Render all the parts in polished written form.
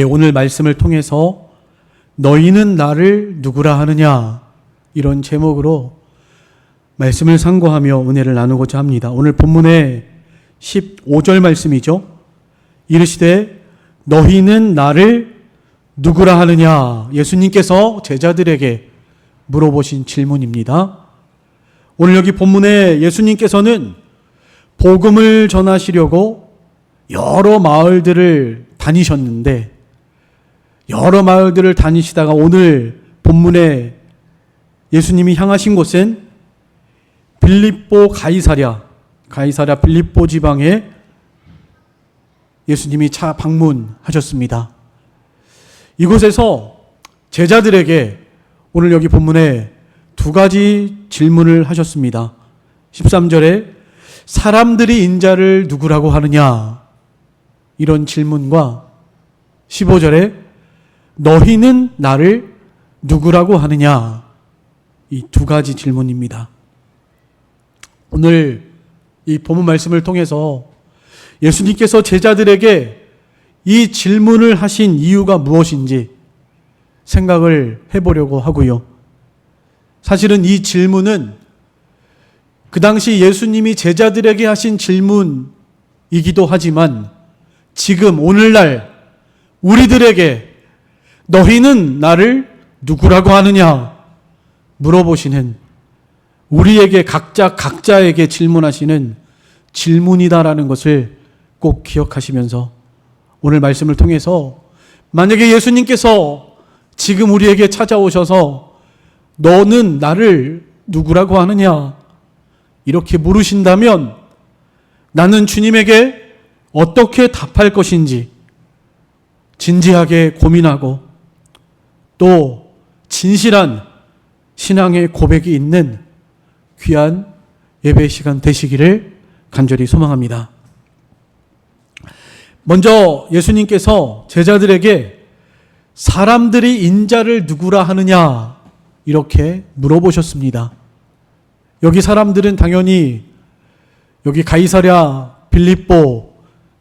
오늘 말씀을 통해서 너희는 나를 누구라 하느냐, 이런 제목으로 말씀을 상고하며 은혜를 나누고자 합니다. 오늘 본문의 15절 말씀이죠. 이르시되 너희는 나를 누구라 하느냐, 예수님께서 제자들에게 물어보신 질문입니다. 오늘 여기 본문에 예수님께서는 복음을 전하시려고 여러 마을들을 다니셨는데, 여러 마을들을 다니시다가 오늘 본문에 예수님이 향하신 곳은 빌립보 가이사랴 빌립보 지방에 예수님이 방문하셨습니다. 이곳에서 제자들에게 오늘 여기 본문에 두 가지 질문을 하셨습니다. 13절에 사람들이 인자를 누구라고 하느냐, 이런 질문과 15절에 너희는 나를 누구라고 하느냐, 이 두 가지 질문입니다. 오늘 이 본문 말씀을 통해서 예수님께서 제자들에게 이 질문을 하신 이유가 무엇인지 생각을 해보려고 하고요. 사실은 이 질문은 그 당시 예수님이 제자들에게 하신 질문이기도 하지만 지금 오늘날 우리들에게 너희는 나를 누구라고 하느냐 물어보시는, 우리에게 각자에게 질문하시는 질문이다라는 것을 꼭 기억하시면서 오늘 말씀을 통해서 만약에 예수님께서 지금 우리에게 찾아오셔서 너는 나를 누구라고 하느냐 이렇게 물으신다면 나는 주님에게 어떻게 답할 것인지 진지하게 고민하고 또 진실한 신앙의 고백이 있는 귀한 예배 시간 되시기를 간절히 소망합니다. 먼저 예수님께서 제자들에게 사람들이 인자를 누구라 하느냐 이렇게 물어보셨습니다. 여기 사람들은 당연히 여기 가이사랴 빌립보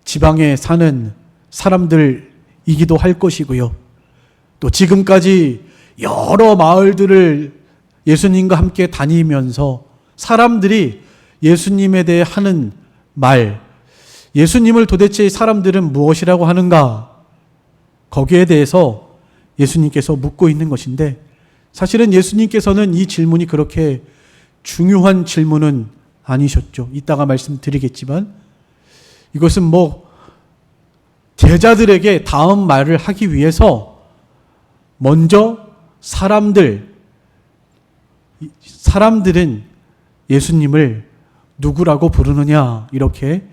지방에 사는 사람들이기도 할 것이고요. 또 지금까지 여러 마을들을 예수님과 함께 다니면서 사람들이 예수님에 대해 하는 말, 예수님을 도대체 사람들은 무엇이라고 하는가, 거기에 대해서 예수님께서 묻고 있는 것인데, 사실은 예수님께서는 이 질문이 그렇게 중요한 질문은 아니셨죠. 이따가 말씀드리겠지만 이것은 제자들에게 다음 말을 하기 위해서 먼저 사람들은 예수님을 누구라고 부르느냐 이렇게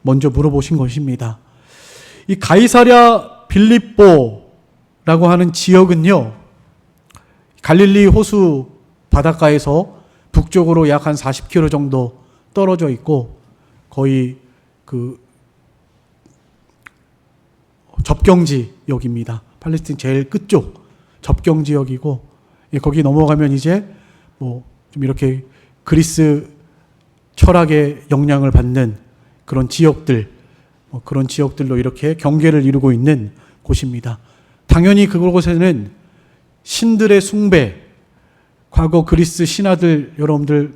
먼저 물어보신 것입니다. 이 가이사랴 빌립보라고 하는 지역은요, 갈릴리 호수 바닷가에서 북쪽으로 약 한 40km 정도 떨어져 있고 거의 그 접경지역입니다. 팔레스틴 제일 끝쪽 접경지역이고, 거기 넘어가면 이제 좀 이렇게 그리스 철학의 영향을 받는 그런 지역들, 그런 지역들로 이렇게 경계를 이루고 있는 곳입니다. 당연히 그곳에는 신들의 숭배, 과거 그리스 신화들 여러분들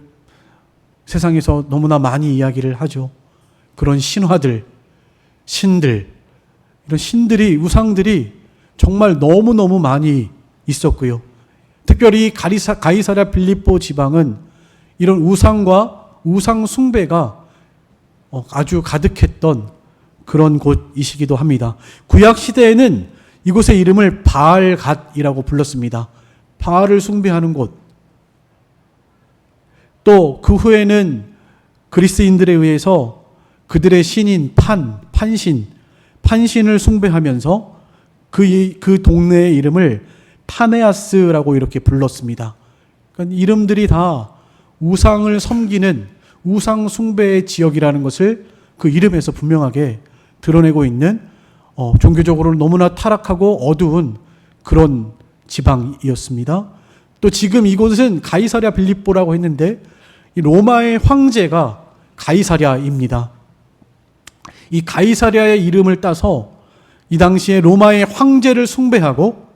세상에서 너무나 많이 이야기를 하죠. 그런 신화들, 신들, 이런 신들이, 우상들이 정말 너무너무 많이 있었고요. 특별히 가이사랴 빌립보 지방은 이런 우상과 우상 숭배가 아주 가득했던 그런 곳이시기도 합니다. 구약 시대에는 이곳의 이름을 바알갓이라고 불렀습니다. 바알을 숭배하는 곳. 또 그 후에는 그리스인들에 의해서 그들의 신인 판신을 숭배하면서 그 동네의 이름을 파네아스라고 이렇게 불렀습니다. 그러니까 이름들이 다 우상을 섬기는 우상 숭배의 지역이라는 것을 그 이름에서 분명하게 드러내고 있는 종교적으로 너무나 타락하고 어두운 그런 지방이었습니다. 또 지금 이곳은 가이사랴 빌립보라고 했는데 이 로마의 황제가 가이사랴입니다. 이 가이사랴의 이름을 따서 이 당시에 로마의 황제를 숭배하고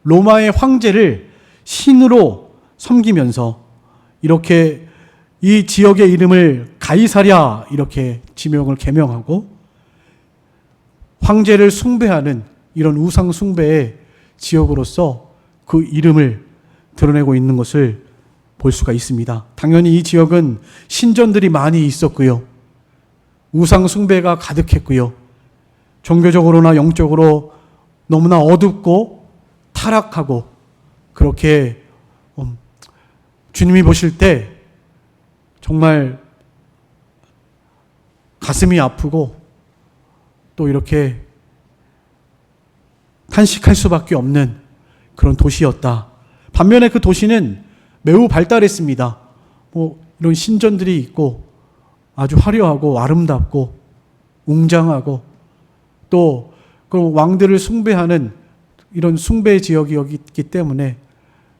로마의 황제를 신으로 섬기면서 이렇게 이 지역의 이름을 가이사랴 이렇게 지명을 개명하고 황제를 숭배하는 이런 우상 숭배의 지역으로서 그 이름을 드러내고 있는 것을 볼 수가 있습니다. 당연히 이 지역은 신전들이 많이 있었고요. 우상 숭배가 가득했고요. 종교적으로나 영적으로 너무나 어둡고 타락하고 그렇게 주님이 보실 때 정말 가슴이 아프고 또 이렇게 탄식할 수밖에 없는 그런 도시였다. 반면에 그 도시는 매우 발달했습니다. 이런 신전들이 있고 아주 화려하고 아름답고 웅장하고 또 그런 왕들을 숭배하는 이런 숭배 지역이었기 때문에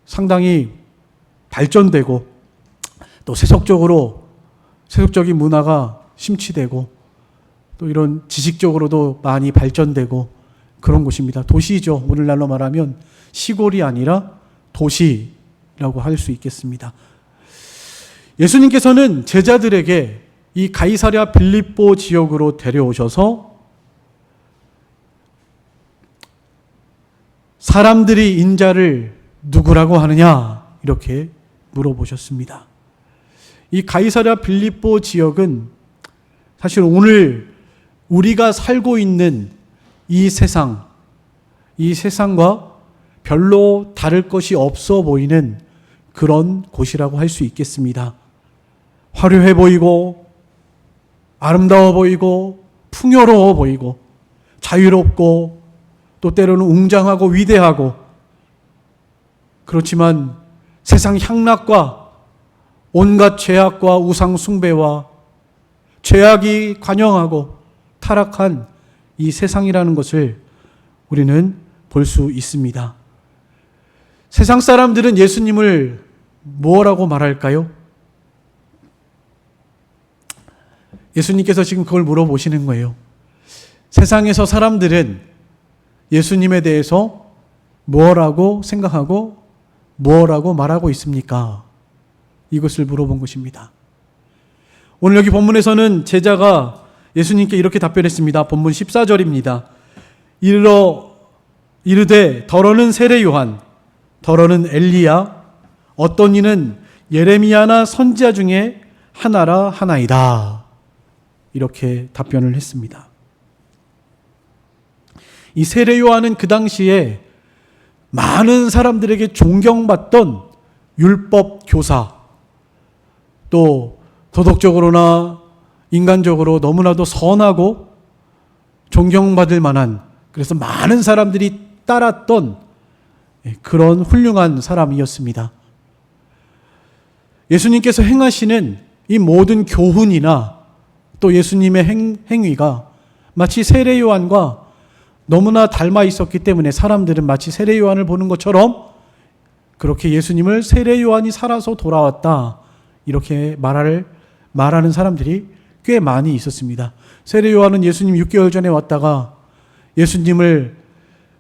상당히 발전되고 또 세속적인 문화가 심취되고 또 이런 지식적으로도 많이 발전되고 그런 곳입니다. 도시죠. 오늘날로 말하면 시골이 아니라 도시라고 할 수 있겠습니다. 예수님께서는 제자들에게 이 가이사랴 빌립보 지역으로 데려오셔서 사람들이 인자를 누구라고 하느냐 이렇게 물어보셨습니다. 이 가이사랴 빌립보 지역은 사실 오늘 우리가 살고 있는 이 세상과 별로 다를 것이 없어 보이는 그런 곳이라고 할 수 있겠습니다. 화려해 보이고 아름다워 보이고 풍요로워 보이고 자유롭고 또 때로는 웅장하고 위대하고 그렇지만 세상 향락과 온갖 죄악과 우상 숭배와 죄악이 관영하고 타락한 이 세상이라는 것을 우리는 볼 수 있습니다. 세상 사람들은 예수님을 뭐라고 말할까요? 예수님께서 지금 그걸 물어보시는 거예요. 세상에서 사람들은 예수님에 대해서 뭐라고 생각하고 뭐라고 말하고 있습니까? 이것을 물어본 것입니다. 오늘 여기 본문에서는 제자가 예수님께 이렇게 답변했습니다. 본문 14절입니다. 이르되 더러는 세례 요한, 더러는 엘리야, 어떤 이는 예레미야나 선지자 중에 하나라 하나이다. 이렇게 답변을 했습니다. 이 세례 요한은 그 당시에 많은 사람들에게 존경받던 율법 교사, 또 도덕적으로나 인간적으로 너무나도 선하고 존경받을 만한, 그래서 많은 사람들이 따랐던 그런 훌륭한 사람이었습니다. 예수님께서 행하시는 이 모든 교훈이나 또 예수님의 행위가 마치 세례 요한과 너무나 닮아 있었기 때문에 사람들은 마치 세례 요한을 보는 것처럼 그렇게 예수님을 세례 요한이 살아서 돌아왔다 이렇게 말하는 사람들이 꽤 많이 있었습니다. 세례 요한은 예수님 6개월 전에 왔다가 예수님을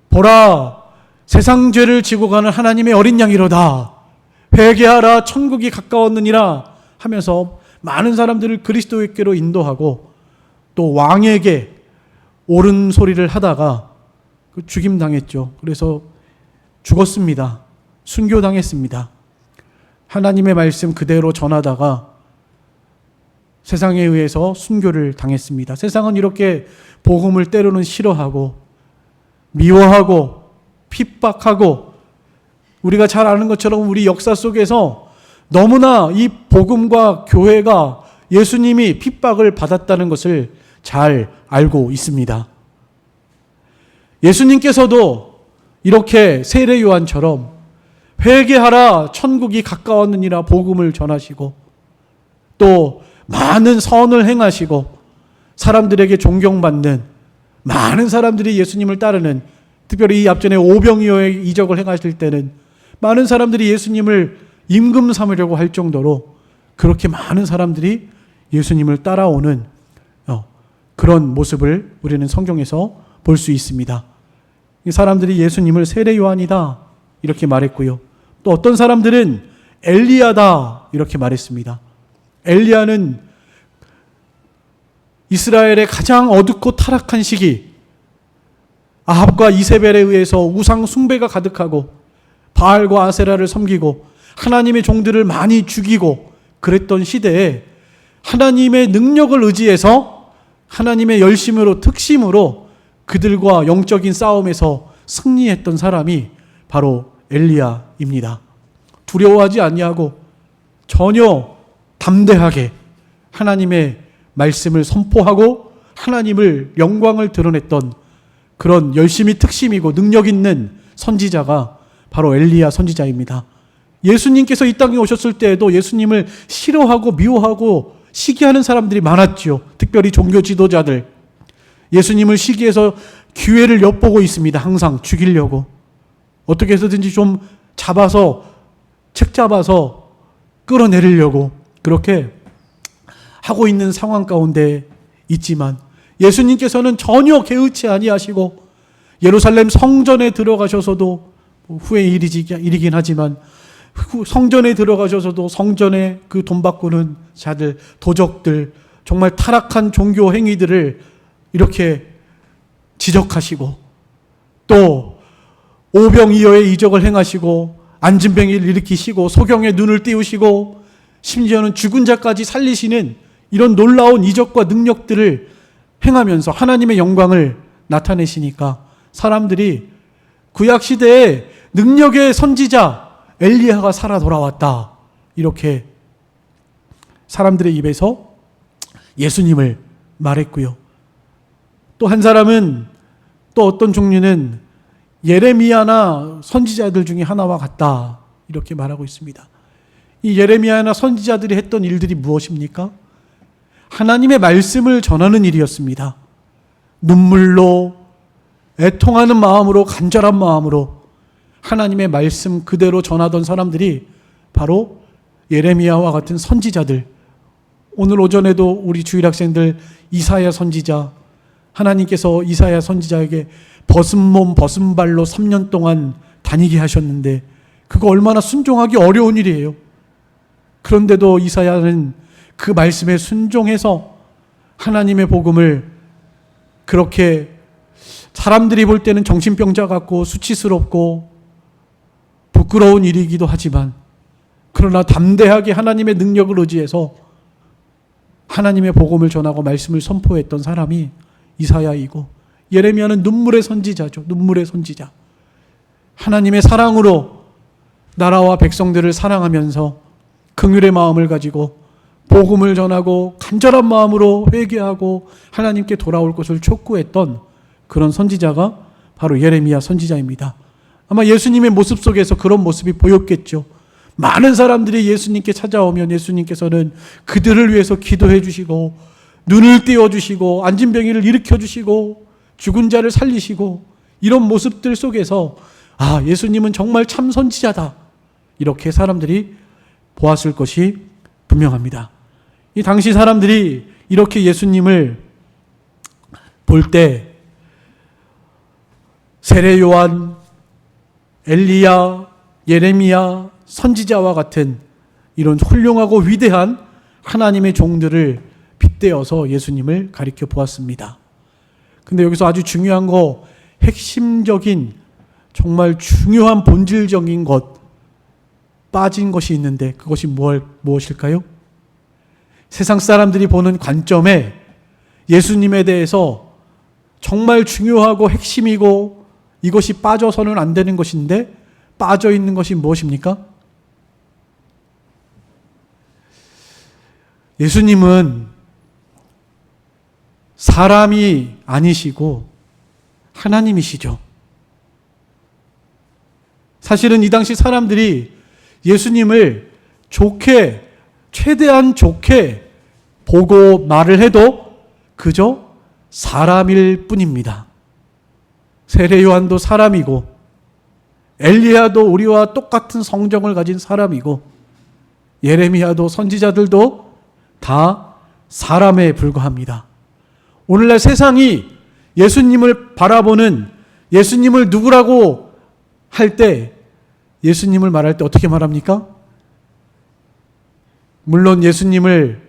보라, 세상 죄를 지고 가는 하나님의 어린 양이로다, 회개하라, 천국이 가까웠느니라 하면서 많은 사람들을 그리스도께로 인도하고 또 왕에게 옳은 소리를 하다가 죽임당했죠. 그래서 죽었습니다. 순교당했습니다. 하나님의 말씀 그대로 전하다가 세상에 의해서 순교를 당했습니다. 세상은 이렇게 복음을 때로는 싫어하고 미워하고 핍박하고, 우리가 잘 아는 것처럼 우리 역사 속에서 너무나 이 복음과 교회가 예수님이 핍박을 받았다는 것을 잘 알고 있습니다. 예수님께서도 이렇게 세례 요한처럼 회개하라, 천국이 가까웠느니라 복음을 전하시고 또 많은 선을 행하시고 사람들에게 존경받는, 많은 사람들이 예수님을 따르는, 특별히 이 앞전에 오병이어의 이적을 행하실 때는 많은 사람들이 예수님을 임금 삼으려고 할 정도로 그렇게 많은 사람들이 예수님을 따라오는 그런 모습을 우리는 성경에서 볼 수 있습니다. 이 사람들이 예수님을 세례 요한이다 이렇게 말했고요. 또 어떤 사람들은 엘리야다 이렇게 말했습니다. 엘리야는 이스라엘의 가장 어둡고 타락한 시기, 아합과 이세벨에 의해서 우상 숭배가 가득하고 바알과 아세라를 섬기고 하나님의 종들을 많이 죽이고 그랬던 시대에 하나님의 능력을 의지해서 하나님의 열심으로 특심으로 그들과 영적인 싸움에서 승리했던 사람이 바로 엘리야입니다. 두려워하지 아니하고 전혀 담대하게 하나님의 말씀을 선포하고 하나님을 영광을 드러냈던 그런 열심히 특심이고 능력 있는 선지자가 바로 엘리야 선지자입니다. 예수님께서 이 땅에 오셨을 때에도 예수님을 싫어하고 미워하고 시기하는 사람들이 많았지요. 특별히 종교 지도자들. 예수님을 시기해서 기회를 엿보고 있습니다. 항상 죽이려고. 어떻게 해서든지 좀 잡아서 책 잡아서 끌어내리려고 그렇게 하고 있는 상황 가운데 있지만 예수님께서는 전혀 개의치 아니하시고 예루살렘 성전에 들어가셔서도 후의 일이긴 하지만 성전에 들어가셔서도 성전에 그 돈 바꾸는 자들, 도적들, 정말 타락한 종교 행위들을 이렇게 지적하시고 또 오병이어의 이적을 행하시고 안진뱅이를 일으키시고 소경의 눈을 띄우시고 심지어는 죽은 자까지 살리시는 이런 놀라운 이적과 능력들을 행하면서 하나님의 영광을 나타내시니까 사람들이 구약시대에 능력의 선지자 엘리야가 살아 돌아왔다 이렇게 사람들의 입에서 예수님을 말했고요. 또 한 사람은 또 어떤 종류는 예레미야나 선지자들 중에 하나와 같다 이렇게 말하고 있습니다. 이 예레미야나 선지자들이 했던 일들이 무엇입니까? 하나님의 말씀을 전하는 일이었습니다. 눈물로 애통하는 마음으로 간절한 마음으로 하나님의 말씀 그대로 전하던 사람들이 바로 예레미야와 같은 선지자들. 오늘 오전에도 우리 주일학생들 이사야 선지자, 하나님께서 이사야 선지자에게 벗은 몸 벗은 발로 3년 동안 다니게 하셨는데 그거 얼마나 순종하기 어려운 일이에요. 그런데도 이사야는 그 말씀에 순종해서 하나님의 복음을 그렇게 사람들이 볼 때는 정신병자 같고 수치스럽고 부끄러운 일이기도 하지만 그러나 담대하게 하나님의 능력을 의지해서 하나님의 복음을 전하고 말씀을 선포했던 사람이 이사야이고 예레미야는 눈물의 선지자죠. 눈물의 선지자. 하나님의 사랑으로 나라와 백성들을 사랑하면서 긍휼의 마음을 가지고 복음을 전하고 간절한 마음으로 회개하고 하나님께 돌아올 것을 촉구했던 그런 선지자가 바로 예레미야 선지자입니다. 아마 예수님의 모습 속에서 그런 모습이 보였겠죠. 많은 사람들이 예수님께 찾아오면 예수님께서는 그들을 위해서 기도해 주시고 눈을 띄워 주시고 안진병이를 일으켜 주시고 죽은 자를 살리시고 이런 모습들 속에서 아, 예수님은 정말 참 선지자다. 이렇게 사람들이 보았을 것이 분명합니다. 이 당시 사람들이 이렇게 예수님을 볼 때 세례 요한, 엘리야, 예레미야, 선지자와 같은 이런 훌륭하고 위대한 하나님의 종들을 빗대어서 예수님을 가리켜 보았습니다. 근데 여기서 아주 중요한 거, 핵심적인 정말 중요한 본질적인 것 빠진 것이 있는데 그것이 무엇일까요? 세상 사람들이 보는 관점에 예수님에 대해서 정말 중요하고 핵심이고 이것이 빠져서는 안 되는 것인데 빠져 있는 것이 무엇입니까? 예수님은 사람이 아니시고 하나님이시죠. 사실은 이 당시 사람들이 예수님을 좋게, 최대한 좋게 보고 말을 해도 그저 사람일 뿐입니다. 세례 요한도 사람이고 엘리야도 우리와 똑같은 성정을 가진 사람이고 예레미야도 선지자들도 다 사람에 불과합니다. 오늘날 세상이 예수님을 바라보는, 예수님을 누구라고 할 때, 예수님을 말할 때 어떻게 말합니까? 물론 예수님을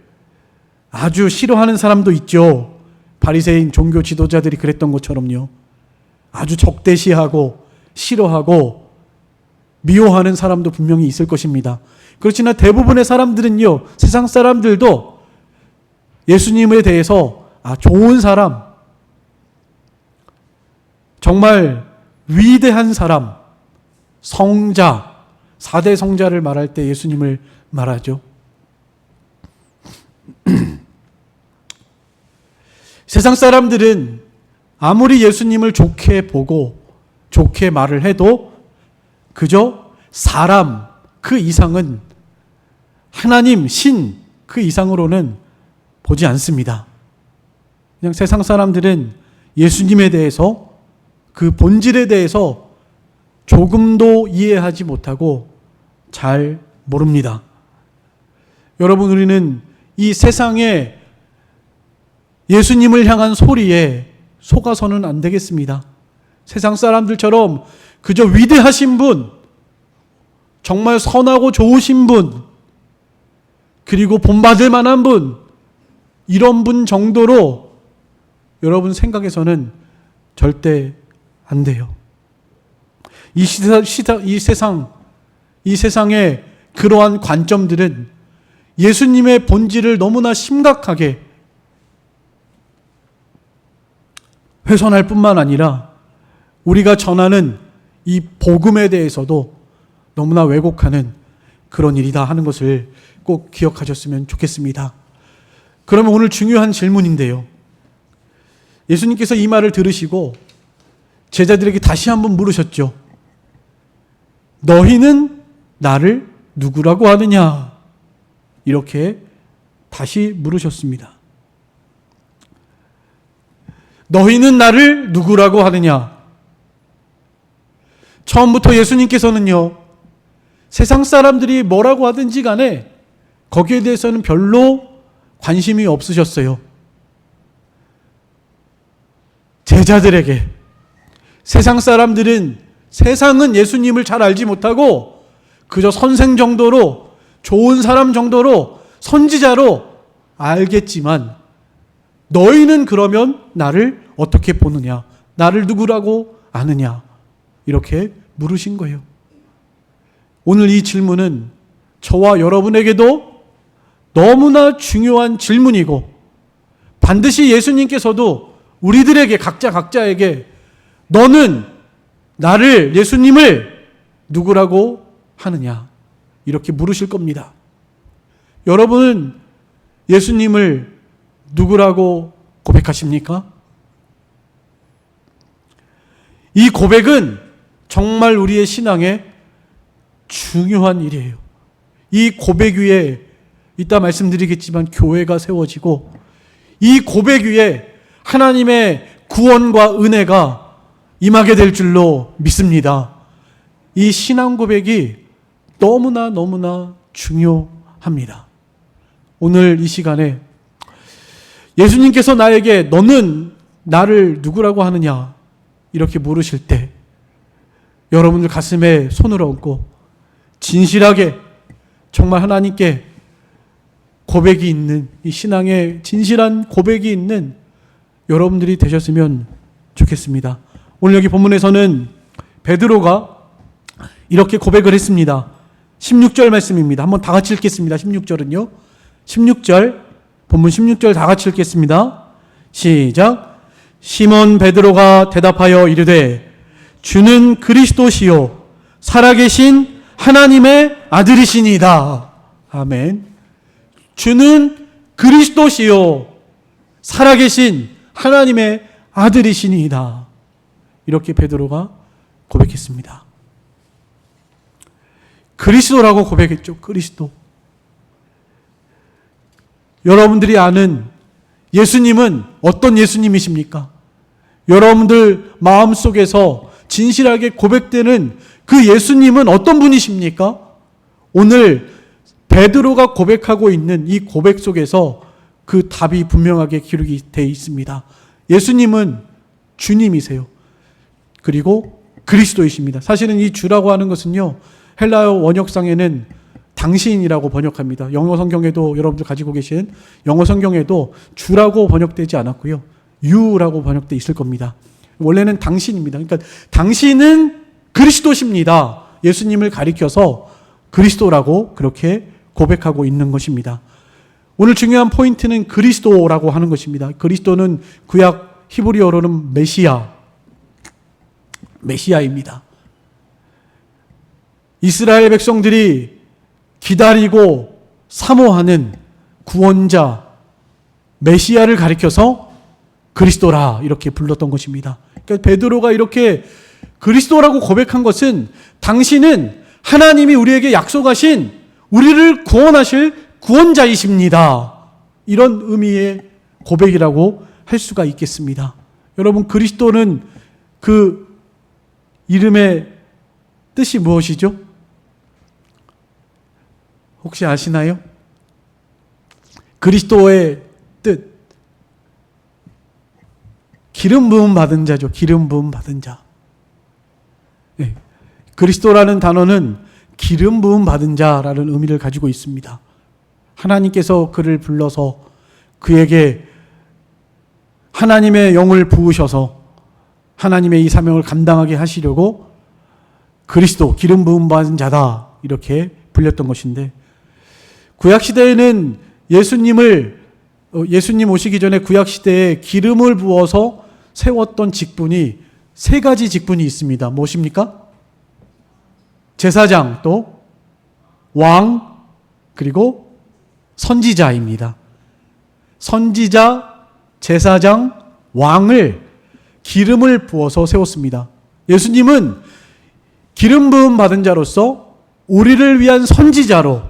아주 싫어하는 사람도 있죠. 바리새인 종교 지도자들이 그랬던 것처럼요. 아주 적대시하고 싫어하고 미워하는 사람도 분명히 있을 것입니다. 그렇지만 대부분의 사람들은요, 세상 사람들도 예수님에 대해서 좋은 사람, 정말 위대한 사람, 성자, 4대 성자를 말할 때 예수님을 말하죠. 세상 사람들은 아무리 예수님을 좋게 보고 좋게 말을 해도 그저 사람 그 이상은, 하나님, 신 그 이상으로는 보지 않습니다. 그냥 세상 사람들은 예수님에 대해서, 그 본질에 대해서 조금도 이해하지 못하고 잘 모릅니다. 여러분, 우리는 이 세상에 예수님을 향한 소리에 속아서는 안 되겠습니다. 세상 사람들처럼 그저 위대하신 분, 정말 선하고 좋으신 분, 그리고 본받을 만한 분, 이런 분 정도로 여러분 생각에서는 절대 안 돼요. 이 세상의 그러한 관점들은 예수님의 본질을 너무나 심각하게 훼손할 뿐만 아니라 우리가 전하는 이 복음에 대해서도 너무나 왜곡하는 그런 일이다 하는 것을 꼭 기억하셨으면 좋겠습니다. 그러면 오늘 중요한 질문인데요. 예수님께서 이 말을 들으시고 제자들에게 다시 한번 물으셨죠. 너희는 나를 누구라고 하느냐? 이렇게 다시 물으셨습니다. 너희는 나를 누구라고 하느냐? 처음부터 예수님께서는요, 세상 사람들이 뭐라고 하든지 간에 거기에 대해서는 별로 관심이 없으셨어요. 제자들에게, 세상은 예수님을 잘 알지 못하고 그저 선생 정도로, 좋은 사람 정도로, 선지자로 알겠지만 너희는 그러면 나를 어떻게 보느냐? 나를 누구라고 아느냐? 이렇게 물으신 거예요. 오늘 이 질문은 저와 여러분에게도 너무나 중요한 질문이고, 반드시 예수님께서도 우리들에게, 각자에게 너는 나를, 예수님을 누구라고 하느냐? 이렇게 물으실 겁니다. 여러분은 예수님을 누구라고 고백하십니까? 이 고백은 정말 우리의 신앙에 중요한 일이에요. 이 고백 위에 이따 말씀드리겠지만 교회가 세워지고, 이 고백 위에 하나님의 구원과 은혜가 임하게 될 줄로 믿습니다. 이 신앙 고백이 너무나 중요합니다. 오늘 이 시간에 예수님께서 나에게 너는 나를 누구라고 하느냐? 이렇게 물으실 때 여러분들 가슴에 손을 얹고 진실하게 정말 하나님께 고백이 있는, 이 신앙의 진실한 고백이 있는 여러분들이 되셨으면 좋겠습니다. 오늘 여기 본문에서는 베드로가 이렇게 고백을 했습니다. 16절 말씀입니다. 한번 다 같이 읽겠습니다. 16절은요. 16절, 본문 16절 다 같이 읽겠습니다. 시작. 시몬 베드로가 대답하여 이르되 주는 그리스도시요 살아계신 하나님의 아들이시니이다. 아멘. 주는 그리스도시요 살아계신 하나님의 아들이시니이다. 이렇게 베드로가 고백했습니다. 그리스도라고 고백했죠. 그리스도. 여러분들이 아는 예수님은 어떤 예수님이십니까? 여러분들 마음속에서 진실하게 고백되는 그 예수님은 어떤 분이십니까? 오늘 베드로가 고백하고 있는 이 고백 속에서 그 답이 분명하게 기록이 되어 있습니다. 예수님은 주님이세요. 그리고 그리스도이십니다. 사실은 이 주라고 하는 것은요, 헬라어 원역상에는 당신이라고 번역합니다. 영어 성경에도, 여러분들 가지고 계신 영어 성경에도 주라고 번역되지 않았고요, you라고 번역되어 있을 겁니다. 원래는 당신입니다. 그러니까 당신은 그리스도십니다. 예수님을 가리켜서 그리스도라고 그렇게 고백하고 있는 것입니다. 오늘 중요한 포인트는 그리스도라고 하는 것입니다. 그리스도는 구약 히브리어로는 메시아입니다. 이스라엘 백성들이 기다리고 사모하는 구원자 메시아를 가리켜서 그리스도라 이렇게 불렀던 것입니다. 그러니까 베드로가 이렇게 그리스도라고 고백한 것은 당신은 하나님이 우리에게 약속하신 우리를 구원하실 구원자이십니다. 이런 의미의 고백이라고 할 수가 있겠습니다. 여러분, 그리스도는 그 이름의 뜻이 무엇이죠? 혹시 아시나요? 그리스도의 뜻, 기름 부음 받은 자죠. 기름 부음 받은 자. 네. 그리스도라는 단어는 기름 부음 받은 자라는 의미를 가지고 있습니다. 하나님께서 그를 불러서 그에게 하나님의 영을 부으셔서 하나님의 이 사명을 감당하게 하시려고 그리스도, 기름 부음 받은 자다 이렇게 불렸던 것인데, 구약시대에는 예수님 오시기 전에 구약시대에 기름을 부어서 세웠던 직분이 세 가지 직분이 있습니다. 무엇입니까? 제사장, 또 왕, 그리고 선지자입니다. 선지자, 제사장, 왕을 기름을 부어서 세웠습니다. 예수님은 기름 부음 받은 자로서 우리를 위한 선지자로,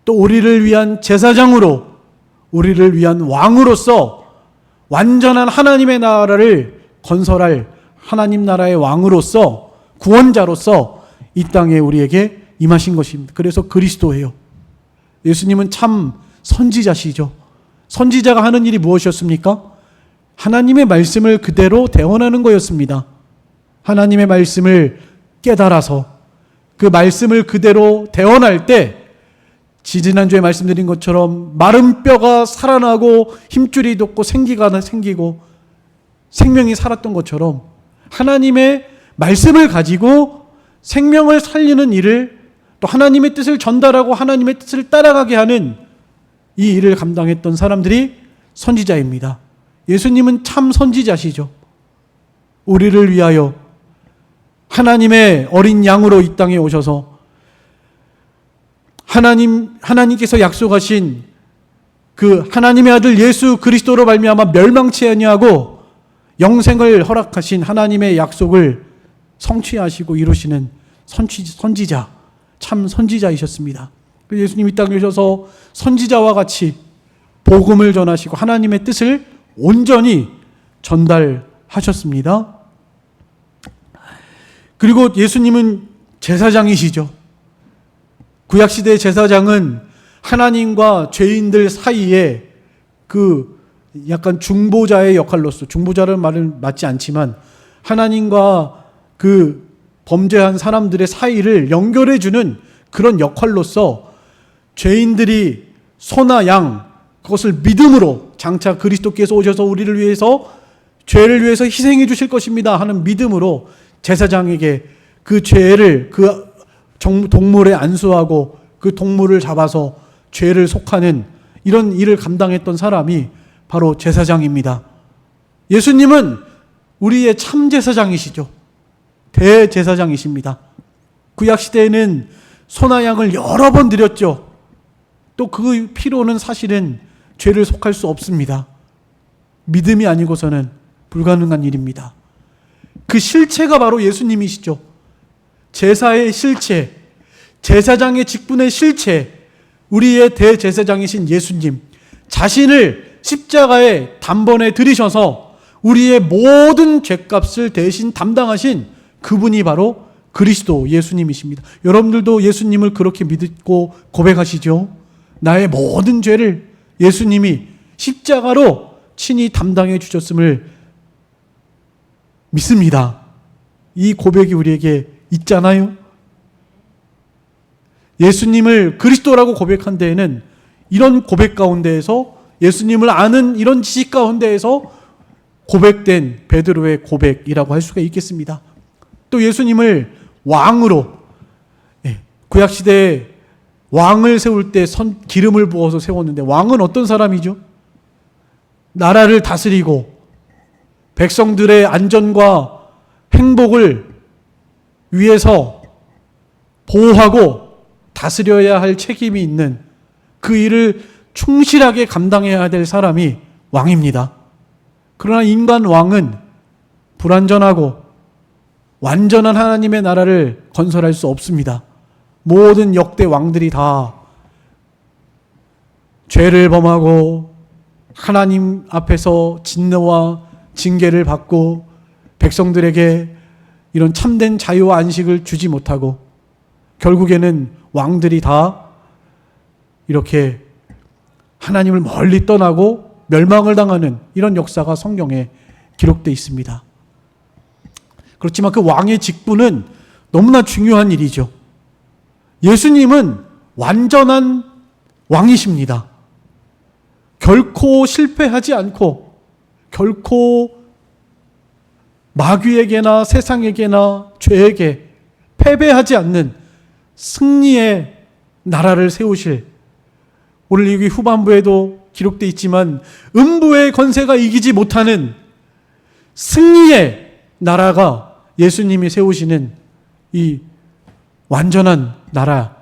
또 우리를 위한 제사장으로, 우리를 위한 왕으로서 완전한 하나님의 나라를 건설할 하나님 나라의 왕으로서, 구원자로서 이 땅에 우리에게 임하신 것입니다. 그래서 그리스도예요. 예수님은 참 선지자시죠. 선지자가 하는 일이 무엇이었습니까? 하나님의 말씀을 그대로 대언하는 거였습니다. 하나님의 말씀을 깨달아서 그 말씀을 그대로 대언할 때, 지지난주에 말씀드린 것처럼 마른 뼈가 살아나고 힘줄이 돋고 생기가 생기고 생명이 살았던 것처럼 하나님의 말씀을 가지고 생명을 살리는 일을, 또 하나님의 뜻을 전달하고 하나님의 뜻을 따라가게 하는 이 일을 감당했던 사람들이 선지자입니다. 예수님은 참 선지자시죠. 우리를 위하여 하나님의 어린 양으로 이 땅에 오셔서 하나님께서 약속하신 그 하나님의 아들 예수 그리스도로 말미암아 멸망치 아니하고 영생을 허락하신 하나님의 약속을 성취하시고 이루시는 선지자, 참 선지자이셨습니다. 예수님이 이 땅에 오셔서 선지자와 같이 복음을 전하시고 하나님의 뜻을 온전히 전달하셨습니다. 그리고 예수님은 제사장이시죠. 구약시대의 제사장은 하나님과 죄인들 사이에 그 약간 중보자의 역할로서, 중보자라는 말은 맞지 않지만 하나님과 그 범죄한 사람들의 사이를 연결해주는 그런 역할로서 죄인들이 소나 양, 그것을 믿음으로, 장차 그리스도께서 오셔서 우리를 위해서, 죄를 위해서 희생해 주실 것입니다 하는 믿음으로 제사장에게 그 죄를 그 동물에 안수하고 그 동물을 잡아서 죄를 속하는 이런 일을 감당했던 사람이 바로 제사장입니다. 예수님은 우리의 참 제사장이시죠. 대제사장이십니다. 구약시대에는 소나 양을 여러 번 드렸죠. 또 그 피로는 사실은 죄를 속할 수 없습니다. 믿음이 아니고서는 불가능한 일입니다. 그 실체가 바로 예수님이시죠. 제사의 실체, 제사장의 직분의 실체, 우리의 대제사장이신 예수님 자신을 십자가에 단번에 들이셔서 우리의 모든 죄값을 대신 담당하신 그분이 바로 그리스도 예수님이십니다. 여러분들도 예수님을 그렇게 믿고 고백하시죠? 나의 모든 죄를 예수님이 십자가로 친히 담당해 주셨음을 믿습니다. 이 고백이 우리에게 있잖아요. 예수님을 그리스도라고 고백한 데에는 이런 고백 가운데에서, 예수님을 아는 이런 지식 가운데에서 고백된 베드로의 고백이라고 할 수가 있겠습니다. 또 예수님을 왕으로, 구약시대에 왕을 세울 때 기름을 부어서 세웠는데, 왕은 어떤 사람이죠? 나라를 다스리고 백성들의 안전과 행복을 위해서 보호하고 다스려야 할 책임이 있는, 그 일을 충실하게 감당해야 될 사람이 왕입니다. 그러나 인간 왕은 불완전하고 완전한 하나님의 나라를 건설할 수 없습니다. 모든 역대 왕들이 다 죄를 범하고 하나님 앞에서 진노와 징계를 받고 백성들에게 이런 참된 자유와 안식을 주지 못하고 결국에는 왕들이 다 이렇게 하나님을 멀리 떠나고 멸망을 당하는 이런 역사가 성경에 기록되어 있습니다. 그렇지만 그 왕의 직분은 너무나 중요한 일이죠. 예수님은 완전한 왕이십니다. 결코 실패하지 않고 결코 마귀에게나 세상에게나 죄에게 패배하지 않는 승리의 나라를 세우실, 오늘 여기 후반부에도 기록되어 있지만 음부의 권세가 이기지 못하는 승리의 나라가 예수님이 세우시는 이 완전한 나라,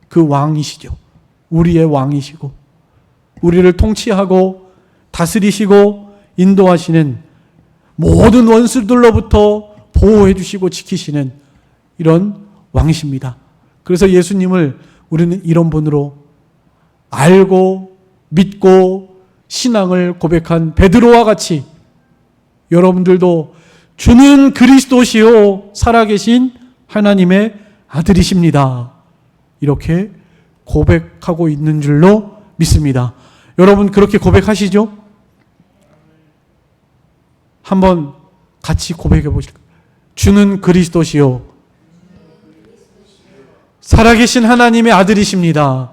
그 왕이시죠. 우리의 왕이시고 우리를 통치하고 다스리시고 인도하시는, 모든 원수들로부터 보호해 주시고 지키시는 이런 왕이십니다. 그래서 예수님을 우리는 이런 분으로 알고 믿고 신앙을 고백한 베드로와 같이 여러분들도 주는 그리스도시요 살아계신 하나님의 아들이십니다, 이렇게 고백하고 있는 줄로 믿습니다. 여러분 그렇게 고백하시죠? 한번 같이 고백해 보실까요? 주는 그리스도시요 살아계신 하나님의 아들이십니다.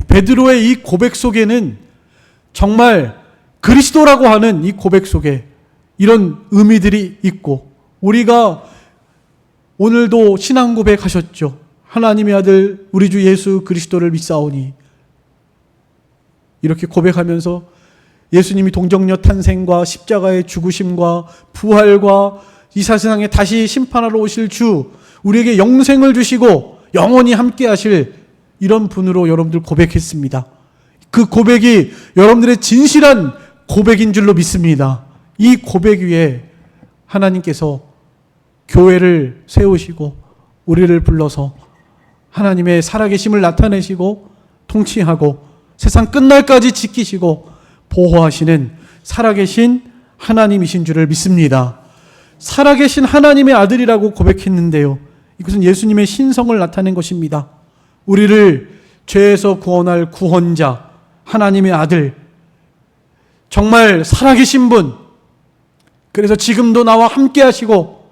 베드로의 이 고백 속에는 정말 그리스도라고 하는 이 고백 속에 이런 의미들이 있고, 우리가 오늘도 신앙 고백하셨죠. 하나님의 아들 우리 주 예수 그리스도를 믿사오니, 이렇게 고백하면서 예수님이 동정녀 탄생과 십자가의 죽으심과 부활과 이 세상에 다시 심판하러 오실 주, 우리에게 영생을 주시고 영원히 함께 하실 이런 분으로 여러분들 고백했습니다. 그 고백이 여러분들의 진실한 고백인 줄로 믿습니다. 이 고백 위에 하나님께서 교회를 세우시고 우리를 불러서 하나님의 살아계심을 나타내시고 통치하고 세상 끝날까지 지키시고 보호하시는 살아계신 하나님이신 줄을 믿습니다. 살아계신 하나님의 아들이라고 고백했는데요, 이것은 예수님의 신성을 나타낸 것입니다. 우리를 죄에서 구원할 구원자, 하나님의 아들, 정말 살아계신 분, 그래서 지금도 나와 함께 하시고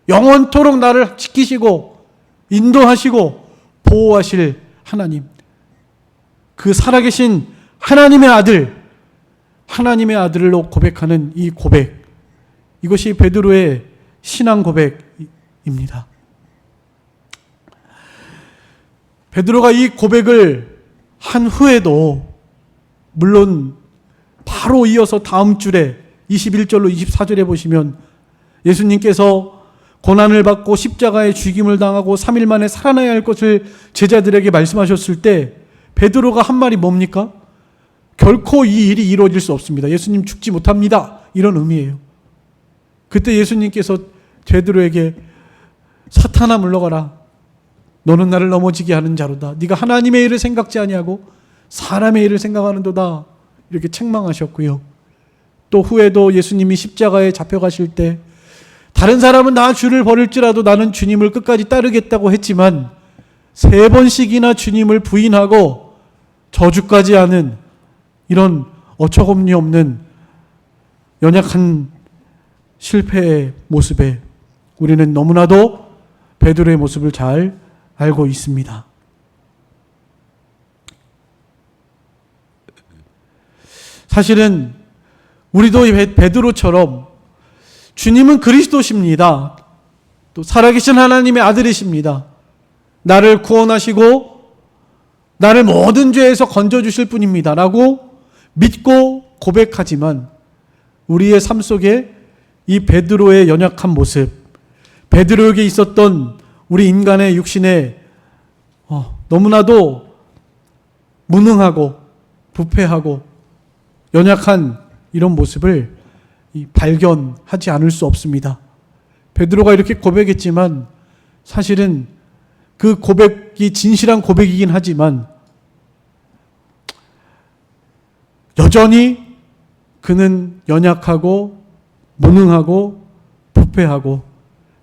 영원토록 나를 지키시고 인도하시고 보호하실 하나님, 그 살아계신 하나님의 아들, 하나님의 아들로 고백하는 이 고백, 이것이 베드로의 신앙 고백입니다. 베드로가 이 고백을 한 후에도, 물론 바로 이어서 다음 줄에 21절로 24절에 보시면 예수님께서 고난을 받고 십자가에 죽임을 당하고 3일 만에 살아나야 할 것을 제자들에게 말씀하셨을 때 베드로가 한 말이 뭡니까? 결코 이 일이 이루어질 수 없습니다. 예수님 죽지 못합니다, 이런 의미예요. 그때 예수님께서 베드로에게 사탄아 물러가라, 너는 나를 넘어지게 하는 자로다. 네가 하나님의 일을 생각지 아니하고 사람의 일을 생각하는도다, 이렇게 책망하셨고요. 또 후에도 예수님이 십자가에 잡혀가실 때 다른 사람은 나 주를 버릴지라도 나는 주님을 끝까지 따르겠다고 했지만 3번씩이나 주님을 부인하고 저주까지 하는 이런 어처구니 없는 연약한 실패의 모습에 우리는 너무나도 베드로의 모습을 잘 알고 있습니다. 사실은 우리도 베드로처럼 주님은 그리스도십니다. 또 살아계신 하나님의 아들이십니다. 나를 구원하시고 나를 모든 죄에서 건져주실 분입니다. 라고 믿고 고백하지만 우리의 삶 속에 이 베드로의 연약한 모습, 베드로에게 있었던 우리 인간의 육신의 너무나도 무능하고 부패하고 연약한 이런 모습을 발견하지 않을 수 없습니다. 베드로가 이렇게 고백했지만 사실은 그 고백이 진실한 고백이긴 하지만 여전히 그는 연약하고 무능하고 부패하고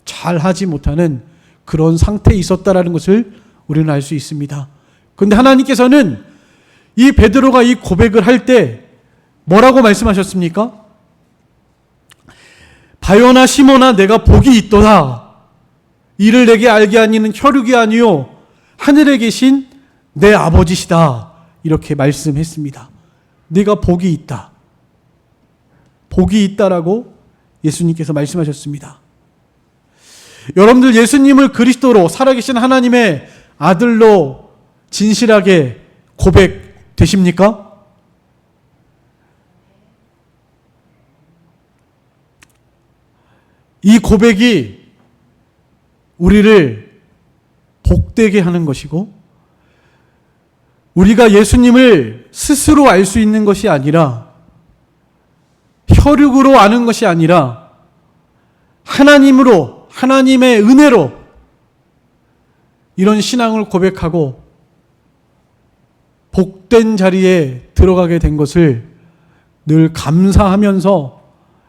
잘하지 못하는 그런 상태에 있었다라는 것을 우리는 알 수 있습니다. 그런데 하나님께서는 이 베드로가 이 고백을 할 때 뭐라고 말씀하셨습니까? 바요나 시몬아 내가 복이 있도다. 이를 내게 알게 하니는 혈육이 아니요 하늘에 계신 내 아버지시다. 이렇게 말씀했습니다. 네가 복이 있다. 복이 있다라고 예수님께서 말씀하셨습니다. 여러분들 예수님을 그리스도로 살아계신 하나님의 아들로 진실하게 고백되십니까? 이 고백이 우리를 복되게 하는 것이고 우리가 예수님을 스스로 알 수 있는 것이 아니라 혈육으로 아는 것이 아니라 하나님으로 하나님의 은혜로 이런 신앙을 고백하고 복된 자리에 들어가게 된 것을 늘 감사하면서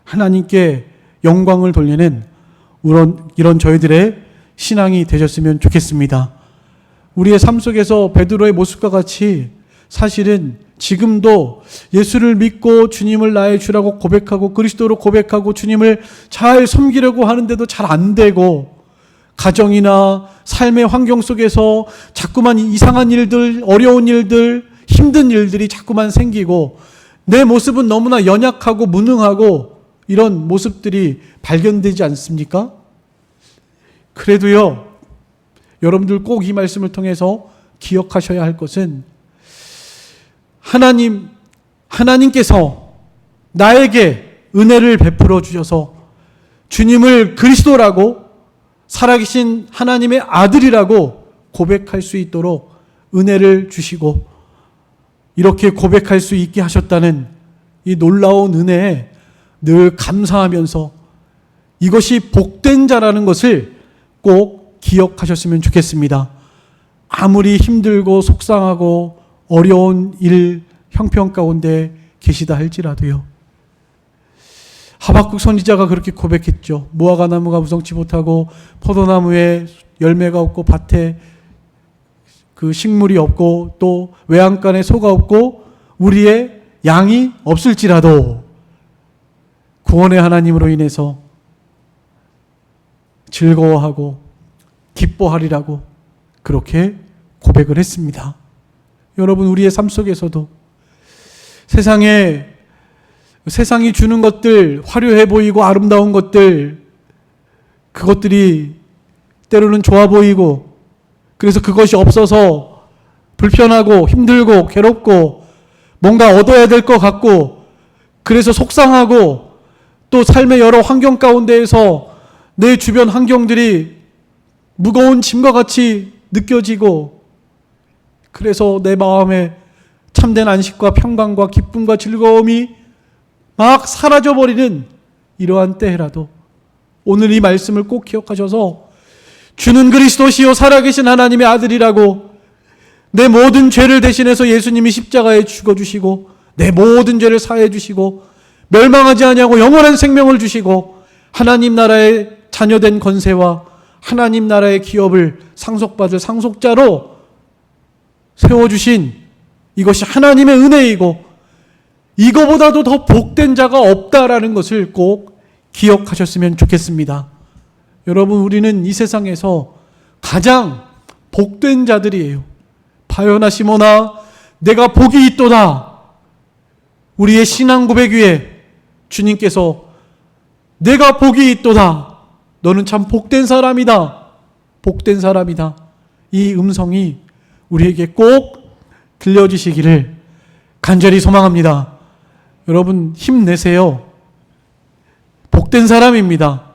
하나님께 영광을 돌리는 이런 저희들의 신앙이 되셨으면 좋겠습니다. 우리의 삶 속에서 베드로의 모습과 같이 사실은 지금도 예수를 믿고 주님을 나의 주라고 고백하고 그리스도로 고백하고 주님을 잘 섬기려고 하는데도 잘 안 되고 가정이나 삶의 환경 속에서 자꾸만 이상한 일들, 어려운 일들, 힘든 일들이 자꾸만 생기고 내 모습은 너무나 연약하고 무능하고 이런 모습들이 발견되지 않습니까? 그래도요, 여러분들 꼭 이 말씀을 통해서 기억하셔야 할 것은 하나님께서 나에게 은혜를 베풀어 주셔서 주님을 그리스도라고 살아계신 하나님의 아들이라고 고백할 수 있도록 은혜를 주시고 이렇게 고백할 수 있게 하셨다는 이 놀라운 은혜에 늘 감사하면서 이것이 복된 자라는 것을 꼭 기억하셨으면 좋겠습니다. 아무리 힘들고 속상하고 어려운 일 형편 가운데 계시다 할지라도요. 하박국 선지자가 그렇게 고백했죠. 무화과 나무가 무성치 못하고 포도나무에 열매가 없고 밭에 그 식물이 없고 또 외양간에 소가 없고 우리의 양이 없을지라도 구원의 하나님으로 인해서 즐거워하고 기뻐하리라고 그렇게 고백을 했습니다. 여러분 우리의 삶 속에서도 세상이 주는 것들, 화려해 보이고 아름다운 것들, 그것들이 때로는 좋아 보이고 그래서 그것이 없어서 불편하고 힘들고 괴롭고 뭔가 얻어야 될 것 같고 그래서 속상하고 또 삶의 여러 환경 가운데에서 내 주변 환경들이 무거운 짐과 같이 느껴지고 그래서 내 마음에 참된 안식과 평강과 기쁨과 즐거움이 막 사라져버리는 이러한 때라도 오늘 이 말씀을 꼭 기억하셔서 주는 그리스도시요 살아계신 하나님의 아들이라고 내 모든 죄를 대신해서 예수님이 십자가에 죽어주시고 내 모든 죄를 사해 주시고 멸망하지 아니하고 영원한 생명을 주시고 하나님 나라의 자녀된 권세와 하나님 나라의 기업을 상속받을 상속자로 세워주신 이것이 하나님의 은혜이고 이거보다도 더 복된 자가 없다라는 것을 꼭 기억하셨으면 좋겠습니다. 여러분, 우리는 이 세상에서 가장 복된 자들이에요. 바요나 시모나, 내가 복이 있도다. 우리의 신앙 고백 위에 주님께서 내가 복이 있도다. 너는 참 복된 사람이다. 복된 사람이다. 이 음성이 우리에게 꼭 들려주시기를 간절히 소망합니다. 여러분, 힘내세요. 복된 사람입니다.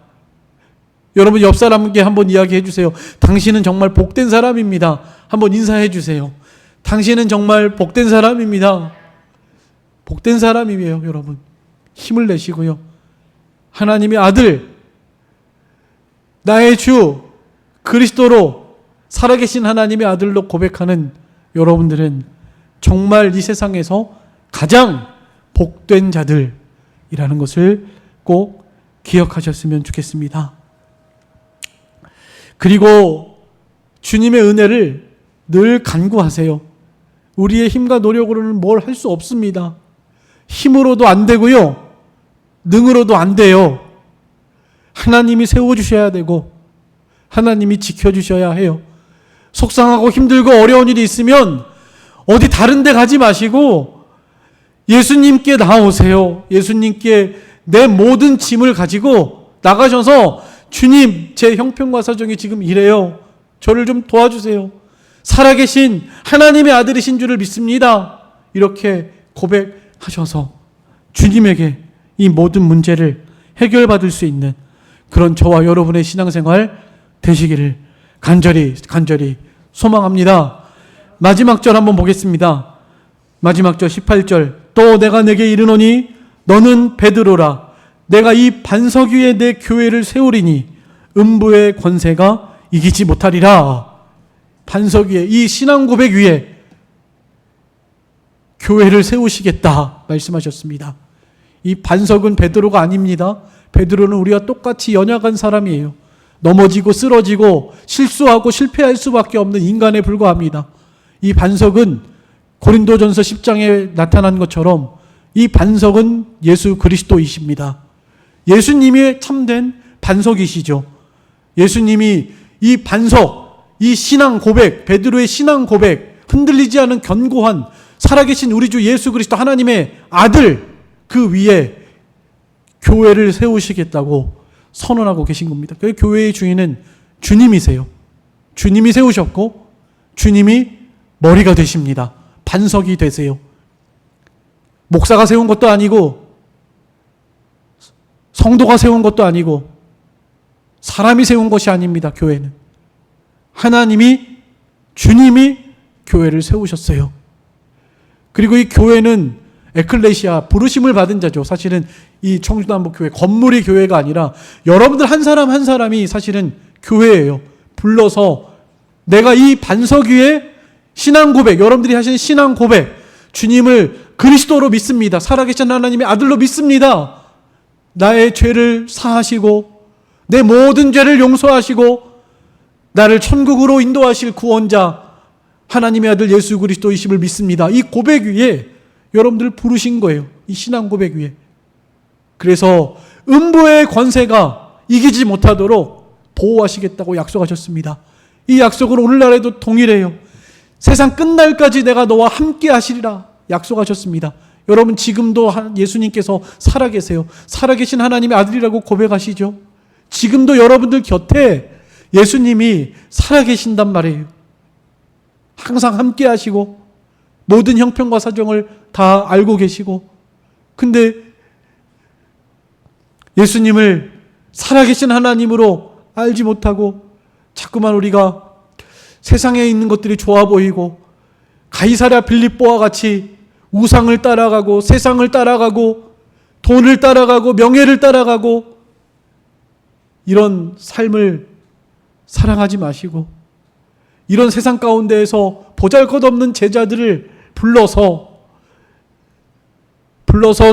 여러분, 옆 사람에게 한번 이야기해 주세요. 당신은 정말 복된 사람입니다. 한번 인사해 주세요. 당신은 정말 복된 사람입니다. 복된 사람이에요, 여러분. 힘을 내시고요. 하나님의 아들, 나의 주 그리스도로 살아계신 하나님의 아들로 고백하는 여러분들은 정말 이 세상에서 가장 복된 자들이라는 것을 꼭 기억하셨으면 좋겠습니다. 그리고 주님의 은혜를 늘 간구하세요. 우리의 힘과 노력으로는 뭘 할 수 없습니다. 힘으로도 안 되고요. 능으로도 안 돼요. 하나님이 세워주셔야 되고 하나님이 지켜주셔야 해요. 속상하고 힘들고 어려운 일이 있으면 어디 다른 데 가지 마시고 예수님께 나오세요. 예수님께 내 모든 짐을 가지고 나가셔서 주님, 제 형편과 사정이 지금 이래요. 저를 좀 도와주세요. 살아계신 하나님의 아들이신 줄을 믿습니다. 이렇게 고백하셔서 주님에게 이 모든 문제를 해결받을 수 있는 그런 저와 여러분의 신앙생활 되시기를 간절히 소망합니다. 마지막 절 한번 보겠습니다. 마지막 절 18절. 또 내가 내게 이르노니 너는 베드로라. 내가 이 반석 위에 내 교회를 세우리니 음부의 권세가 이기지 못하리라. 반석 위에, 이 신앙 고백 위에 교회를 세우시겠다 말씀하셨습니다. 이 반석은 베드로가 아닙니다. 베드로는 우리와 똑같이 연약한 사람이에요. 넘어지고 쓰러지고 실수하고 실패할 수밖에 없는 인간에 불과합니다. 이 반석은 고린도전서 10장에 나타난 것처럼 이 반석은 예수 그리스도이십니다. 예수님이 참된 반석이시죠. 예수님이 이 반석, 이 신앙 고백, 베드로의 신앙 고백, 흔들리지 않은 견고한 살아계신 우리 주 예수 그리스도 하나님의 아들, 그 위에 교회를 세우시겠다고 선언하고 계신 겁니다. 그 교회의 주인은 주님이세요. 주님이 세우셨고 주님이 머리가 되십니다. 반석이 되세요. 목사가 세운 것도 아니고 성도가 세운 것도 아니고 사람이 세운 것이 아닙니다. 교회는 하나님이, 주님이 교회를 세우셨어요. 그리고 이 교회는 에클레시아, 부르심을 받은 자죠. 사실은 이 청주남북교회 건물이 교회가 아니라 여러분들 한 사람 한 사람이 사실은 교회예요. 불러서 내가 이 반석 위에 신앙 고백, 여러분들이 하시는 신앙 고백, 주님을 그리스도로 믿습니다. 살아계신 하나님의 아들로 믿습니다. 나의 죄를 사하시고 내 모든 죄를 용서하시고 나를 천국으로 인도하실 구원자 하나님의 아들 예수 그리스도이심을 믿습니다. 이 고백 위에 여러분들 부르신 거예요. 이 신앙 고백 위에. 그래서 음부의 권세가 이기지 못하도록 보호하시겠다고 약속하셨습니다. 이 약속은 오늘날에도 동일해요. 세상 끝날까지 내가 너와 함께 하시리라 약속하셨습니다. 여러분 지금도 예수님께서 살아계세요. 살아계신 하나님의 아들이라고 고백하시죠. 지금도 여러분들 곁에 예수님이 살아계신단 말이에요. 항상 함께 하시고 모든 형편과 사정을 다 알고 계시고, 근데 예수님을 살아계신 하나님으로 알지 못하고 자꾸만 우리가 세상에 있는 것들이 좋아 보이고 가이사랴 빌립보와 같이 우상을 따라가고 세상을 따라가고 돈을 따라가고 명예를 따라가고 이런 삶을 사랑하지 마시고 이런 세상 가운데에서 보잘것없는 제자들을 불러서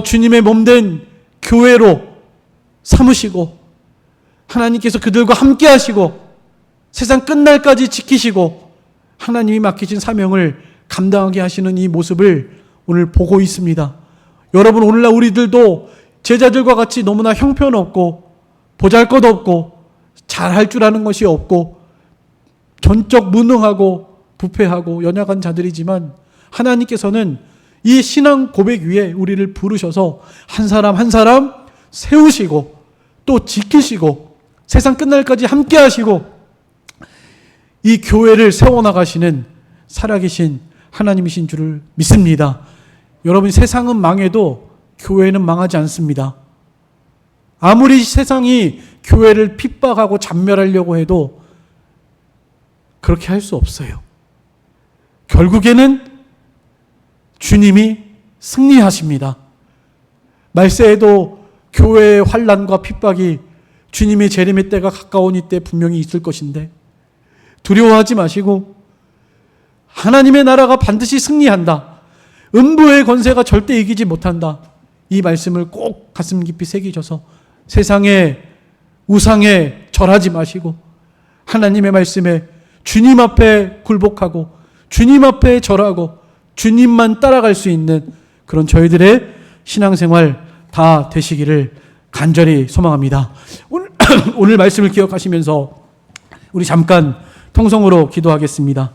주님의 몸된 교회로 삼으시고 하나님께서 그들과 함께 하시고 세상 끝날까지 지키시고 하나님이 맡기신 사명을 감당하게 하시는 이 모습을 오늘 보고 있습니다. 여러분 오늘날 우리들도 제자들과 같이 너무나 형편없고 보잘것없고 잘할 줄 아는 것이 없고 전적 무능하고 부패하고 연약한 자들이지만 하나님께서는 이 신앙 고백 위에 우리를 부르셔서 한 사람 한 사람 세우시고 또 지키시고 세상 끝날까지 함께 하시고 이 교회를 세워나가시는 살아계신 하나님이신 줄을 믿습니다. 여러분, 세상은 망해도 교회는 망하지 않습니다. 아무리 세상이 교회를 핍박하고 잔멸하려고 해도 그렇게 할 수 없어요. 결국에는 주님이 승리하십니다. 말세에도 교회의 환난과 핍박이 주님의 재림의 때가 가까우니 때 분명히 있을 것인데 두려워하지 마시고 하나님의 나라가 반드시 승리한다. 음부의 권세가 절대 이기지 못한다. 이 말씀을 꼭 가슴 깊이 새기셔서 세상의 우상에 절하지 마시고 하나님의 말씀에 주님 앞에 굴복하고 주님 앞에 절하고 주님만 따라갈 수 있는 그런 저희들의 신앙생활 다 되시기를 간절히 소망합니다. 오늘 말씀을 기억하시면서 우리 잠깐 통성으로 기도하겠습니다.